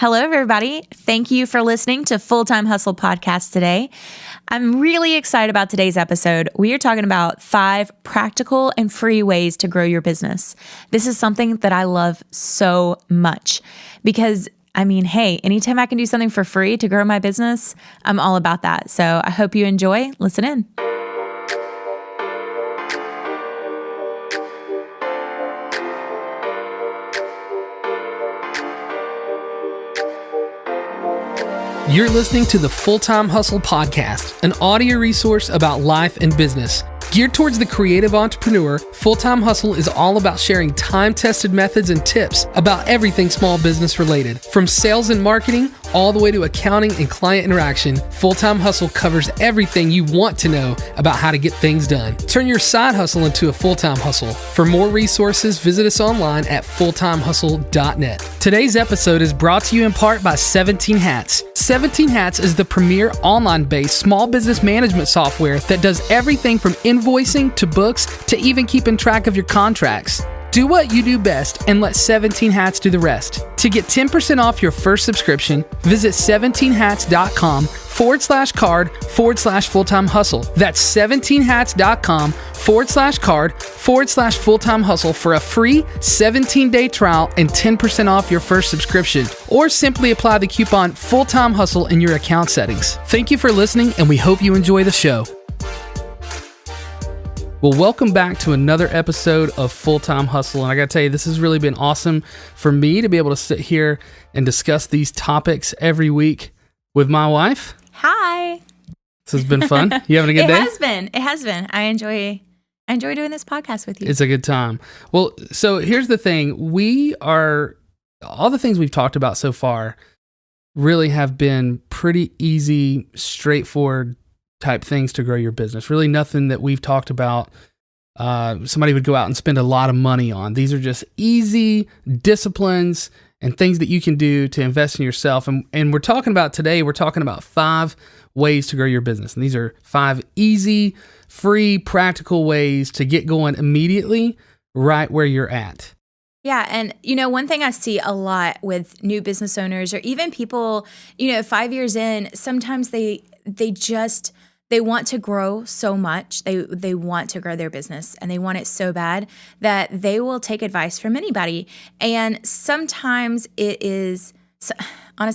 Hello, everybody. Thank you for listening to Full-Time Hustle Podcast today. I'm really excited about today's episode. We are talking about 5 practical and free ways to grow your business. This is something that I love so much because, hey, anytime I can do something for free to grow my business, I'm all about that. So I hope you enjoy. Listen in. You're listening to the Full-Time Hustle Podcast, an audio resource about life and business. Geared towards the creative entrepreneur, Full-Time Hustle is all about sharing time-tested methods and tips about everything small business related. From sales and marketing, all the way to accounting and client interaction, Full-Time Hustle covers everything you want to know about how to get things done. Turn your side hustle into a full-time hustle. For more resources, visit us online at fulltimehustle.net. Today's episode is brought to you in part by 17 Hats. 17 Hats is the premier online-based small business management software that does everything from invoicing to books to even keeping track of your contracts. Do what you do best and let 17 Hats do the rest. To get 10% off your first subscription, visit 17hats.com/card/full-time hustle. That's 17hats.com/card/full-time hustle for a free 17-day trial and 10% off your first subscription. Or simply apply the coupon Full-Time Hustle in your account settings. Thank you for listening, and we hope you enjoy the show. Well, welcome back to another episode of Full-Time Hustle. And I got to tell you, this has really been awesome for me to be able to sit here and discuss these topics every week with my wife. Hi. This has been fun. You having a good day? It has been. I enjoy doing this podcast with you. It's a good time. Well, so here's the thing. All the things we've talked about so far really have been pretty easy, straightforward type things to grow your business. Really nothing that we've talked about somebody would go out and spend a lot of money on. These are just easy disciplines and things that you can do to invest in yourself. And we're talking about 5 ways to grow your business. And these are 5 easy, free, practical ways to get going immediately right where you're at. Yeah. And, one thing I see a lot with new business owners or even people, 5 years in, sometimes they want to grow so much. They want to grow their business and they want it so bad that they will take advice from anybody. And sometimes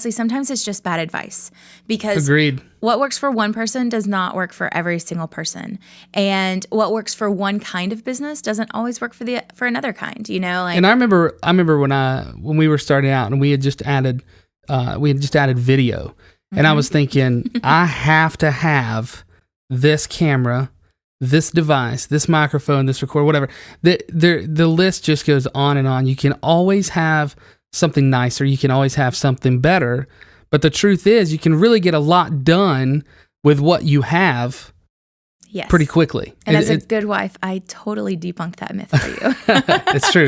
sometimes it's just bad advice because Agreed. What works for one person does not work for every single person. And what works for one kind of business doesn't always work for another kind, And I remember when we were starting out and we had just added video. And I was thinking, I have to have this camera, this device, this microphone, this recorder, whatever. The list just goes on and on. You can always have something nicer. You can always have something better. But the truth is, you can really get a lot done with what you have. Yes. Pretty quickly. And as a good wife, I totally debunked that myth for you. It's true.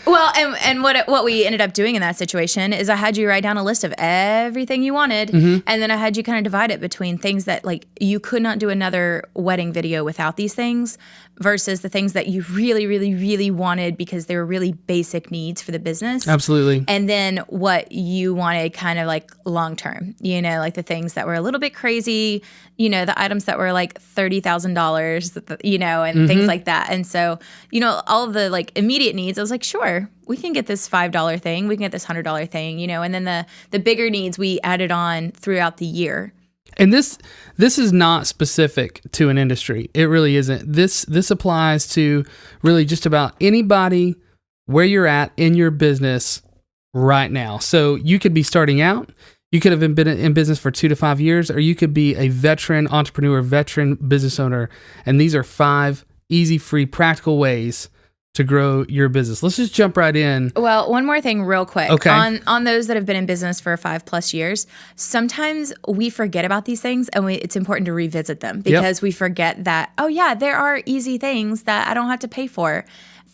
Well, and what we ended up doing in that situation is I had you write down a list of everything you wanted, and then I had you kind of divide it between things that you could not do another wedding video without these things versus the things that you really, really, really wanted because they were really basic needs for the business. Absolutely. And then what you wanted kind of long term, the things that were a little bit crazy, the items that were $30,000, and things like that. And so, all of the immediate needs, I was like, sure, we can get this $5 thing, we can get this $100 thing, and then the bigger needs we added on throughout the year. And this is not specific to an industry. It really isn't. This applies to really just about anybody where you're at in your business right now. So you could be starting out. You could have been in business for 2 to 5 years, or you could be a veteran entrepreneur, veteran business owner. And these are 5 easy, free, practical ways to grow your business. Let's just jump right in. Well, one more thing real quick. Okay. On those that have been in business for 5+ years, sometimes we forget about these things and it's important to revisit them because we forget that, oh yeah, there are easy things that I don't have to pay for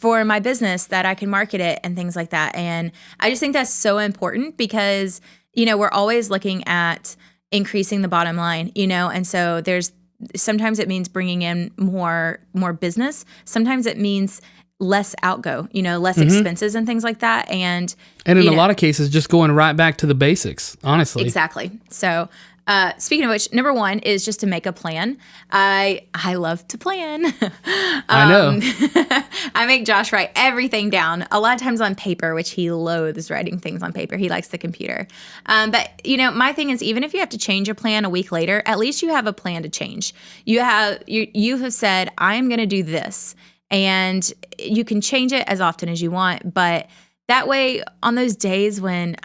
my business, that I can market it and things like that. And I just think that's so important because we're always looking at increasing the bottom line, and so sometimes it means bringing in more business. Sometimes it means less outgo, less expenses and things like that. And in a lot of cases, just going right back to the basics, honestly. Exactly. So speaking of which, number one is just to make a plan. I love to plan. I know. I make Josh write everything down, a lot of times on paper, which he loathes writing things on paper. He likes the computer. But, my thing is, even if you have to change your plan a week later, at least you have a plan to change. You have said, I'm going to do this. And you can change it as often as you want. But that way, on those days when,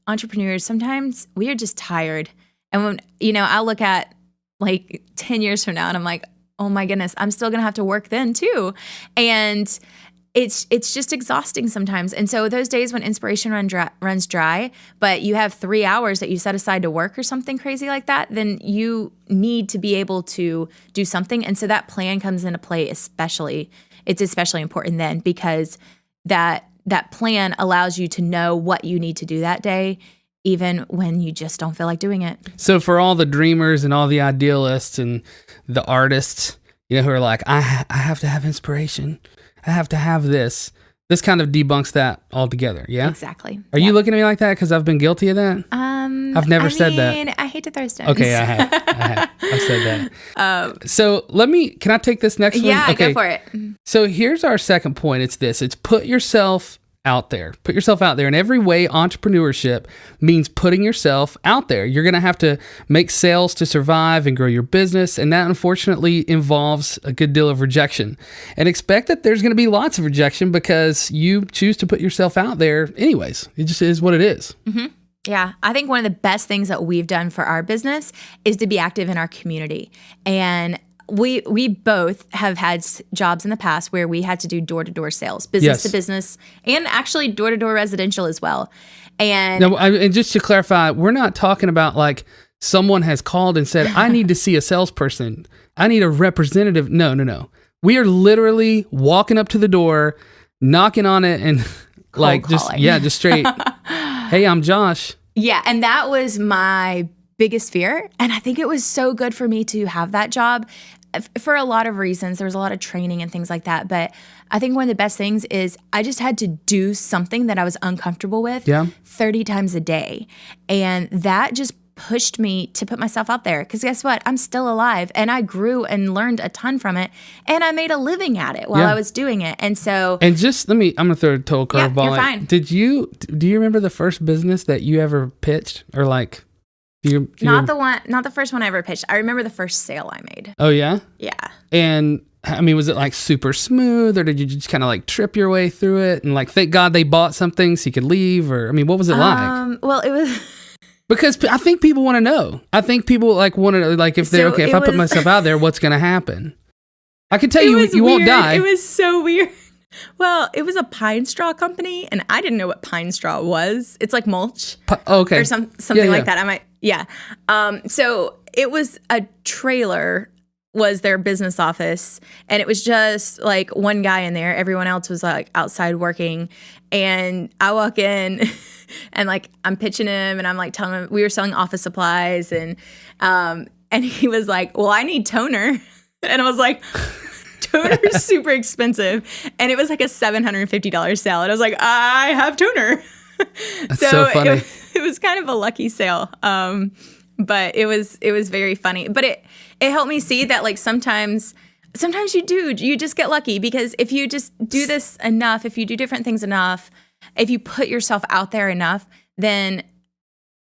entrepreneurs, sometimes we are just tired. And when, I'll look at like 10 years from now and I'm like, oh my goodness, I'm still going to have to work then too. And it's just exhausting sometimes. And so those days when inspiration runs dry, but you have 3 hours that you set aside to work or something crazy like that, then you need to be able to do something. And so that plan comes into play it's especially important then, because that plan allows you to know what you need to do that day, even when you just don't feel like doing it. So for all the dreamers and all the idealists and the artists, who are like, I have to have inspiration, I have to have this kind of debunks that altogether. Yeah, exactly. Are you looking at me like that because I've been guilty of that? I've never said that. I hate to throw stones. Okay, I have. I've said that. So can I take this next one? Yeah, okay. Go for it. So here's our second point. It's this. It's put yourself out there. Put yourself out there. In every way, entrepreneurship means putting yourself out there. You're going to have to make sales to survive and grow your business. And that unfortunately involves a good deal of rejection. And expect that there's going to be lots of rejection because you choose to put yourself out there anyways. It just is what it is. Mm-hmm. Yeah. I think one of the best things that we've done for our business is to be active in our community. And we both have had jobs in the past where we had to do door-to-door sales, business to business, and actually door-to-door residential as well. And now, and just to clarify, we're not talking about like someone has called and said, I need to see a salesperson. I need a representative. No. We are literally walking up to the door, knocking on it, and like just straight, hey, I'm Josh. Yeah, and that was my biggest fear. And I think it was so good for me to have that job for a lot of reasons. There was a lot of training and things like that. But I think one of the best things is I just had to do something that I was uncomfortable with 30 times a day. And that just pushed me to put myself out there. Because guess what? I'm still alive. And I grew and learned a ton from it. And I made a living at it while I was doing it. And so... And just I'm going to throw a total curveball. You're fine. Do you remember the first business that you ever pitched? Or like... Not the first one I ever pitched. I remember the first sale I made. Oh, yeah? Yeah. And was it like super smooth, or did you just kind of like trip your way through it? And like, thank God they bought something so you could leave? Or, what was it like? Well, it was... Because I think people want to know. I think people like want to know, like, if they're, if I put myself out there, what's going to happen? I can tell you won't die. It was so weird. Well, it was a pine straw company, and I didn't know what pine straw was. It's like mulch. Okay. Or something like that. So it was a trailer was their business office, and it was just like one guy in there. Everyone else was like outside working, and I walk in and like I'm pitching him, and I'm like telling him we were selling office supplies, and he was like, well, I need toner. And I was like... Toner is super expensive, and it was like a $750 sale. And I was like, I have toner. That's so funny. It was kind of a lucky sale, but it was very funny. But it helped me see that like sometimes you just get lucky, because if you just do this enough, if you do different things enough, if you put yourself out there enough, then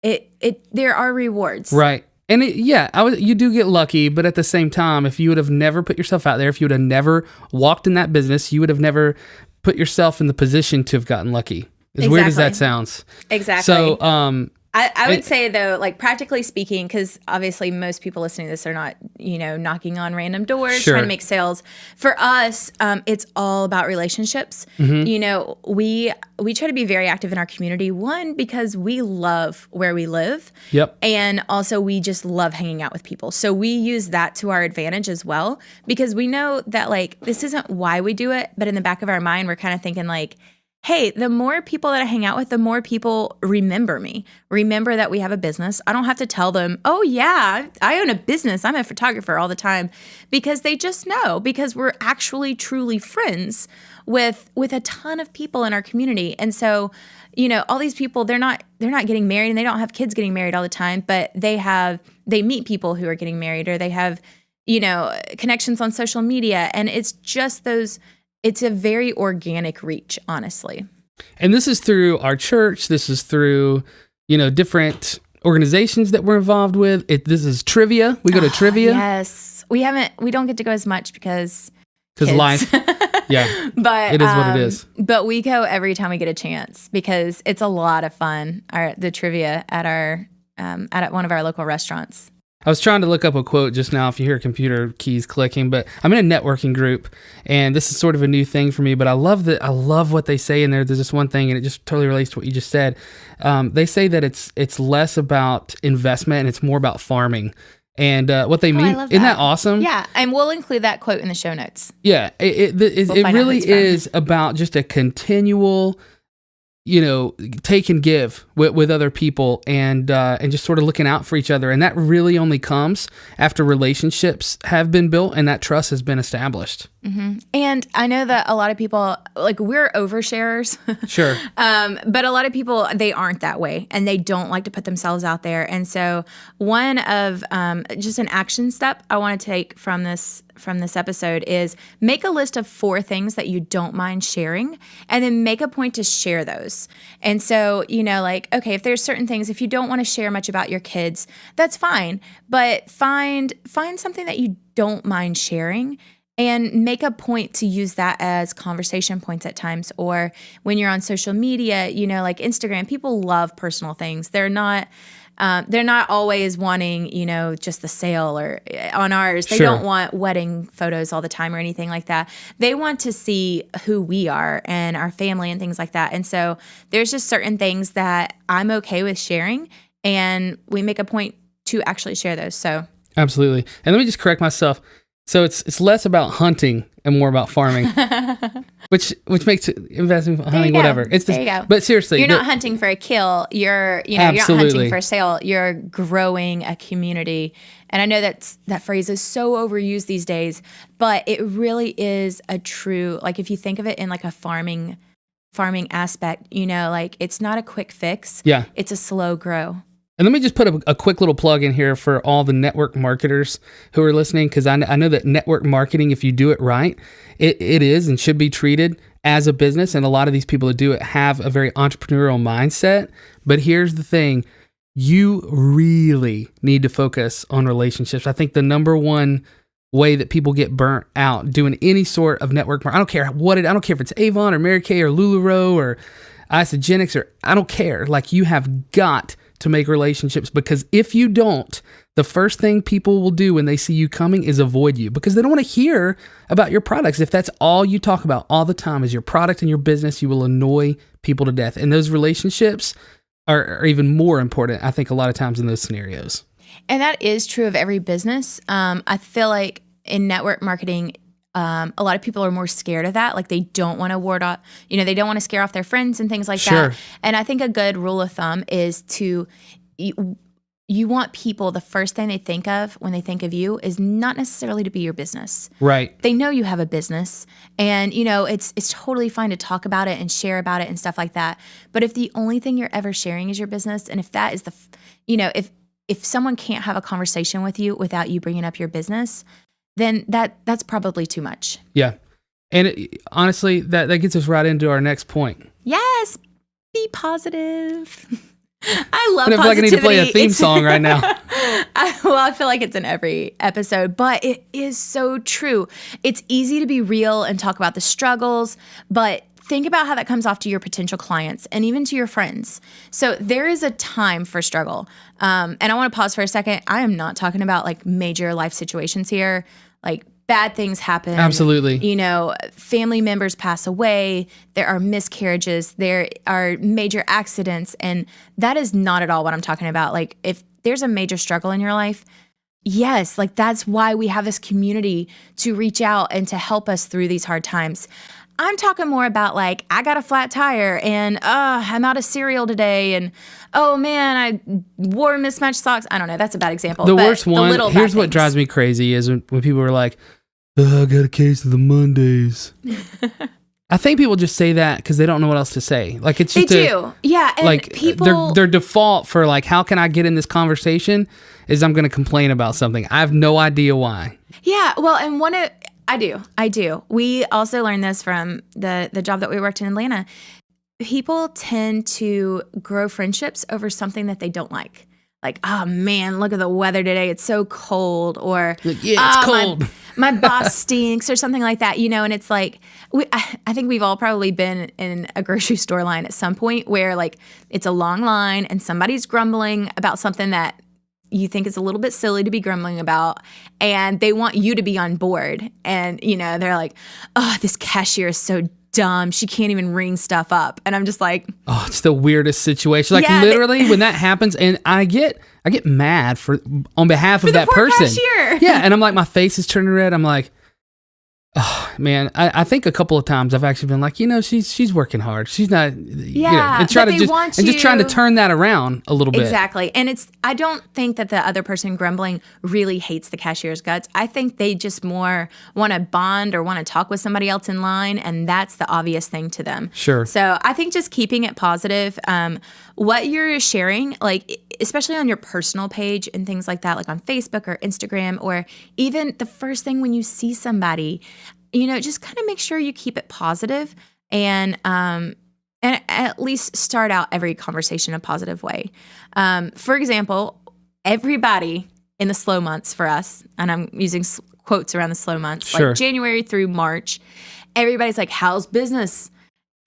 there are rewards. Right. And you do get lucky, but at the same time, if you would have never put yourself out there, if you would have never walked in that business, you would have never put yourself in the position to have gotten lucky. As weird as that sounds. Exactly. So, I would say though, like practically speaking, because obviously most people listening to this are not, knocking on random doors, trying to make sales. For us, it's all about relationships. Mm-hmm. We try to be very active in our community. One, because we love where we live. Yep. And also we just love hanging out with people. So we use that to our advantage as well, because we know that like this isn't why we do it, but in the back of our mind, we're kind of thinking like, hey, the more people that I hang out with, the more people remember me. Remember that we have a business. I don't have to tell them, oh yeah, I own a business. I'm a photographer all the time, because they just know, because we're actually truly friends with a ton of people in our community. And so, all these people, they're not getting married, and they don't have kids getting married all the time, but they meet people who are getting married, or they have, connections on social media. And it's just it's a very organic reach, honestly. And this is through our church. This is through, different organizations that we're involved with. This is trivia. We go to trivia. Yes. We don't get to go as much because life. Yeah. But it is what it is. But we go every time we get a chance, because it's a lot of fun. The trivia at at one of our local restaurants. I was trying to look up a quote just now if you hear computer keys clicking, but I'm in a networking group, and this is sort of a new thing for me, but I love what they say in there. There's this one thing, and it just totally relates to what you just said. They say that it's less about investment and it's more about farming. And what they mean, isn't that awesome? Yeah, and we'll include that quote in the show notes. Yeah, it really is about just a continual, take and give with other people, and just sort of looking out for each other. And that really only comes after relationships have been built and that trust has been established. Mm-hmm. And I know that a lot of people, we're oversharers. Sure. But a lot of people, they aren't that way, and they don't like to put themselves out there. And so one of just an action step I want to take from this episode is make a list of 4 things that you don't mind sharing, and then make a point to share those. And so, okay, if there's certain things, if you don't want to share much about your kids, that's fine, but find something that you don't mind sharing, and make a point to use that as conversation points at times. Or when you're on social media, like Instagram, people love personal things. They're not always wanting, just the sale, or on ours, they don't want wedding photos all the time or anything like that. They want to see who we are and our family and things like that. And so there's just certain things that I'm okay with sharing, and we make a point to actually share those. So absolutely. And let me just correct myself. So it's less about hunting and more about farming, which makes it investing, hunting, whatever. There you go. But seriously, you're not hunting for a kill. You're not hunting for a sale. You're growing a community. And I know that phrase is so overused these days, but it really is a true, if you think of it in a farming aspect, it's not a quick fix. Yeah. It's a slow grow. And let me just put a quick little plug in here for all the network marketers who are listening, because I know that network marketing, if you do it right, it is and should be treated as a business. And a lot of these people that do it have a very entrepreneurial mindset. But here's the thing. You really need to focus on relationships. I think the number one way that people get burnt out doing any sort of network marketing, I don't care if it's Avon or Mary Kay or LuLaRoe or Isogenics, or I don't care. You have got to make relationships, because if you don't, the first thing people will do when they see you coming is avoid you, because they don't want to hear about your products. If that's all you talk about all the time is your product and your business, you will annoy people to death. And those relationships are even more important, I think, a lot of times in those scenarios. And that is true of every business. I feel like in network marketing, a lot of people are more scared of that. They don't want to ward off, they don't want to scare off their friends and things like that. And I think a good rule of thumb is you want people, the first thing they think of when they think of you is not necessarily to be your business. Right. They know you have a business, and it's totally fine to talk about it and share about it and stuff like that. But if the only thing you're ever sharing is your business, and if that is if someone can't have a conversation with you without you bringing up your business, then that's probably too much. Yeah. And honestly, that gets us right into our next point. Yes. Be positive. I love positivity. I feel like I need to play a theme song right now. I feel like it's in every episode, but it is so true. It's easy to be real and talk about the struggles, but think about how that comes off to your potential clients and even to your friends. So there is a time for struggle. And I want to pause for a second. I am not talking about major life situations here. Bad things happen. Absolutely. Family members pass away. There are miscarriages. There are major accidents. And that is not at all what I'm talking about. If there's a major struggle in your life, yes, that's why we have this community to reach out and to help us through these hard times. I'm talking more about like, I got a flat tire and I'm out of cereal today and oh man, I wore mismatched socks. I don't know. That's a bad example. The worst one, here's what drives me crazy is when people are like, I got a case of the Mondays. I think people just say that because they don't know what else to say. Like it's just they do. Yeah. And like people, their default for like, how can I get in this conversation is I'm going to complain about something. I have no idea why. Yeah. Well, and I do. We also learned this from the job that we worked in Atlanta. People tend to grow friendships over something that they don't like. Like, oh man, look at the weather today. It's so cold. Or, it's cold. My boss stinks or something like that, and it's like, I think we've all probably been in a grocery store line at some point where like it's a long line and somebody's grumbling about something that you think is a little bit silly to be grumbling about, and they want you to be on board. And, they're like, oh, this cashier is so dumb. She can't even ring stuff up. And I'm just like, oh, it's the weirdest situation. Like literally when that happens, and I get mad on behalf of that person. Cashier. Yeah. And I'm like, my face is turning red. I'm like, oh man, I think a couple of times I've actually been like, she's working hard. She's not, and just trying to turn that around a little bit. Exactly. And I don't think that the other person grumbling really hates the cashier's guts. I think they just more want to bond or want to talk with somebody else in line, and that's the obvious thing to them. Sure. So I think just keeping it positive, what you're sharing, like especially on your personal page and things like that, like on Facebook or Instagram, or even the first thing when you see somebody, just kind of make sure you keep it positive and at least start out every conversation a positive way. For example, everybody in the slow months for us, and I'm using quotes around the slow months, sure, like January through March, everybody's like, how's business?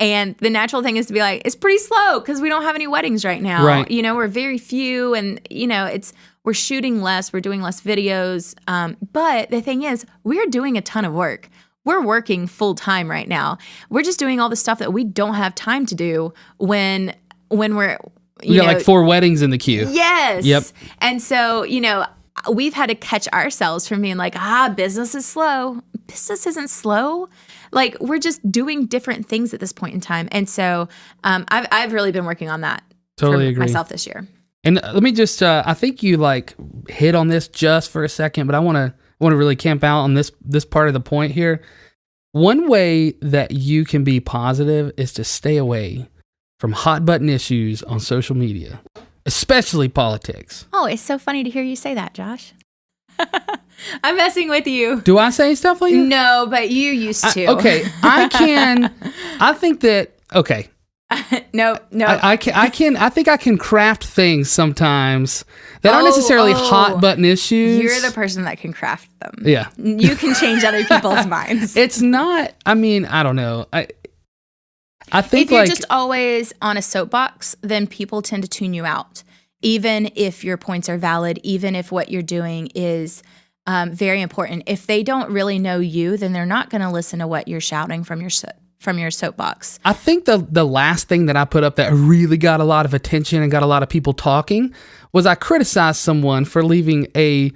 And the natural thing is to be like, it's pretty slow because we don't have any weddings right now. Right. We're very few, and we're shooting less, we're doing less videos. But the thing is, we're doing a ton of work. We're working full time right now. We're just doing all the stuff that we don't have time to do when we're we got like 4 weddings in the queue. Yes. Yep. And so, we've had to catch ourselves from being like, business is slow. Business isn't slow. Like, we're just doing different things at this point in time. And so I've really been working on that totally for agree. myself this year. And let me just, I think you like hit on this just for a second, but I want to really camp out on this part of the point here. One way that you can be positive is to stay away from hot button issues on social media, especially politics. Oh, it's so funny to hear you say that, Josh. I'm messing with you. Do I say stuff like that? No, but you used to. Okay, I think that, okay. No. I think I can craft things sometimes that aren't necessarily hot button issues. You're the person that can craft them. Yeah. You can change other people's minds. It's not, I don't know. I think if you're just always on a soapbox, then people tend to tune you out. Even if your points are valid, even if what you're doing is very important. If they don't really know you, then they're not going to listen to what you're shouting from your soapbox. I think the last thing that I put up that really got a lot of attention and got a lot of people talking was I criticized someone for leaving a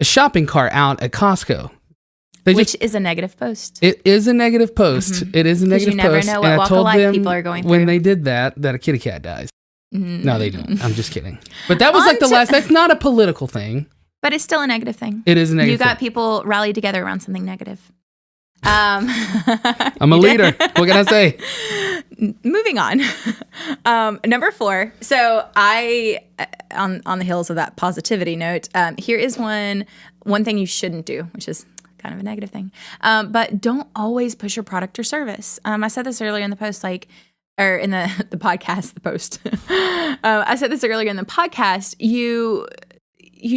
shopping cart out at Costco. Which is a negative post. It is a negative post. Mm-hmm. It is a negative post. You never know what walk of life people are going through. When they did that a kitty cat dies. Mm-hmm. No, they don't. I'm just kidding. But that was like the last. That's not a political thing. But it's still a negative thing. It is a negative thing. You got people rallied together around something negative. I'm a leader. What can I say? Moving on. Number 4. So I, on the heels of that positivity note, here is one thing you shouldn't do, which is kind of a negative thing. But don't always push your product or service. I said this earlier in the post, or in the podcast, the post. I said this earlier in the podcast. You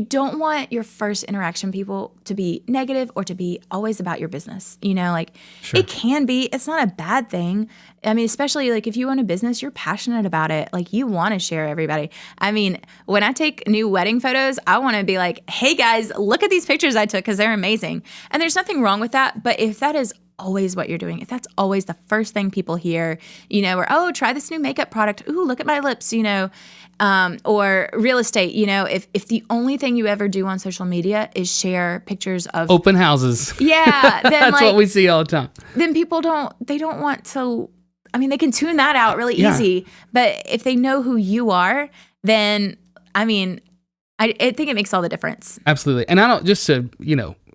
don't want your first interaction people to be negative or to be always about your business. Sure. It can be. It's not a bad thing. I mean, especially if you own a business, you're passionate about it. You want to share everybody. I mean, when I take new wedding photos, I want to be like, hey guys, look at these pictures I took because they're amazing. And there's nothing wrong with that. But if that is always what you're doing, if that's always the first thing people hear, or, oh, try this new makeup product. Ooh, look at my lips, or real estate, if the only thing you ever do on social media is share pictures of open houses. Yeah. Then that's what we see all the time. Then people don't want to, they can tune that out really easy. But if they know who you are, then, I think it makes all the difference. Absolutely. And I don't, just to,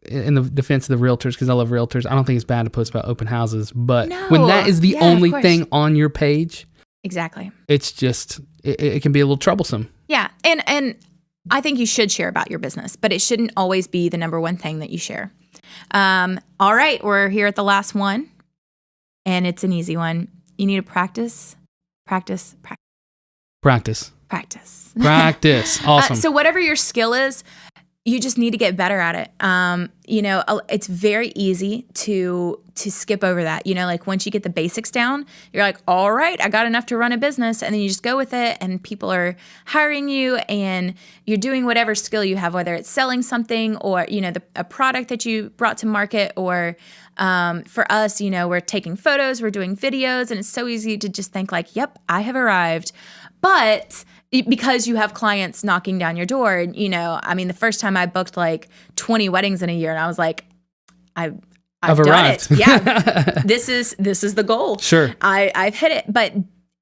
in the defense of the realtors, because I love realtors, I don't think it's bad to post about open houses. But when that is the only thing on your page, exactly, it's just, it can be a little troublesome. Yeah. And I think you should share about your business, but it shouldn't always be the number one thing that you share. All right. We're here at the last one, and it's an easy one. You need to practice. Practice. Awesome. So whatever your skill is, you just need to get better at it. It's very easy to skip over that. Like once you get the basics down, you're like, all right, I got enough to run a business. And then you just go with it, and people are hiring you, and you're doing whatever skill you have, whether it's selling something or, a product that you brought to market, or for us, we're taking photos, we're doing videos, and it's so easy to just think like, yep, I have arrived. But because you have clients knocking down your door, the first time I booked like 20 weddings in a year, and I was like, I've done arrived. It. Yeah, this is the goal. Sure, I've hit it. But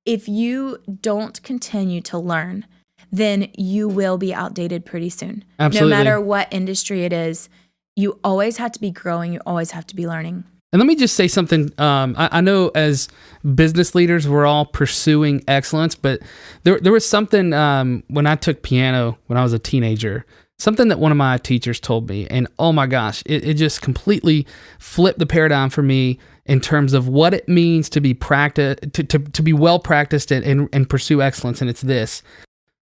if you don't continue to learn, then you will be outdated pretty soon. Absolutely. No matter what industry it is, you always have to be growing. You always have to be learning. And let me just say something. I know as business leaders, we're all pursuing excellence, but there was something when I took piano when I was a teenager, something that one of my teachers told me, and oh my gosh, it just completely flipped the paradigm for me in terms of what it means to be to be well practiced and pursue excellence. And it's this: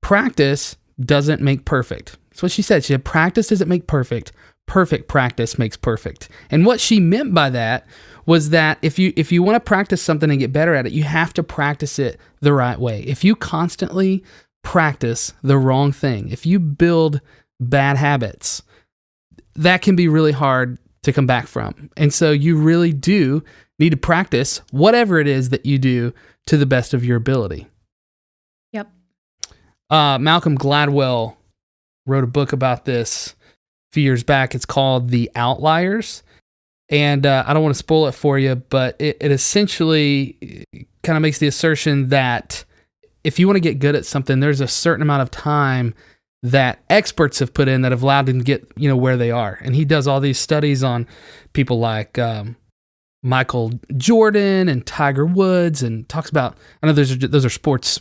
practice doesn't make perfect. That's what she said. She said, practice doesn't make perfect. Perfect practice makes perfect. And what she meant by that was that if you want to practice something and get better at it, you have to practice it the right way. If you constantly practice the wrong thing, if you build bad habits, that can be really hard to come back from. And so you really do need to practice whatever it is that you do to the best of your ability. Yep. Malcolm Gladwell wrote a book about this few years back. It's called The Outliers, and I don't want to spoil it for you, but it essentially kind of makes the assertion that if you want to get good at something, there's a certain amount of time that experts have put in that have allowed them to get where they are. And he does all these studies on people like Michael Jordan and Tiger Woods, and talks about, I know those are sports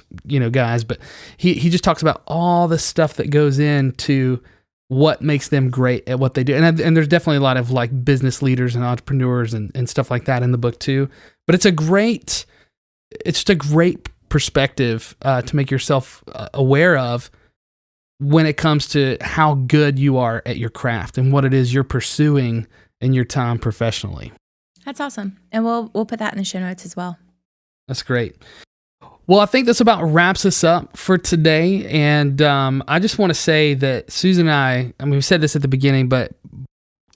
guys, but he just talks about all the stuff that goes into what makes them great at what they do. And there's definitely a lot of like business leaders and entrepreneurs and stuff like that in the book too. But it's just a great perspective to make yourself aware of when it comes to how good you are at your craft and what it is you're pursuing in your time professionally. That's awesome. And we'll put that in the show notes as well. That's great. Well, I think this about wraps us up for today. And I just want to say that Susan and I we said this at the beginning, but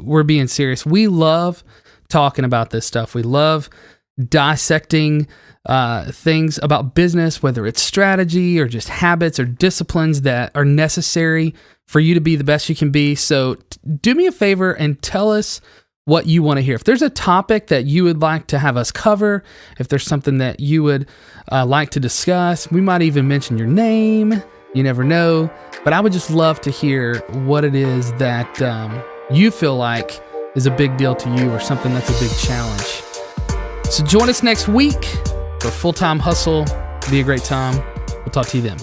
we're being serious. We love talking about this stuff. We love dissecting things about business, whether it's strategy or just habits or disciplines that are necessary for you to be the best you can be. So do me a favor and tell us what you want to hear. If there's a topic that you would like to have us cover, if there's something that you would like to discuss, we might even mention your name. You never know. But I would just love to hear what it is that you feel like is a big deal to you or something that's a big challenge. So join us next week for Full-Time Hustle. Be a great time. We'll talk to you then.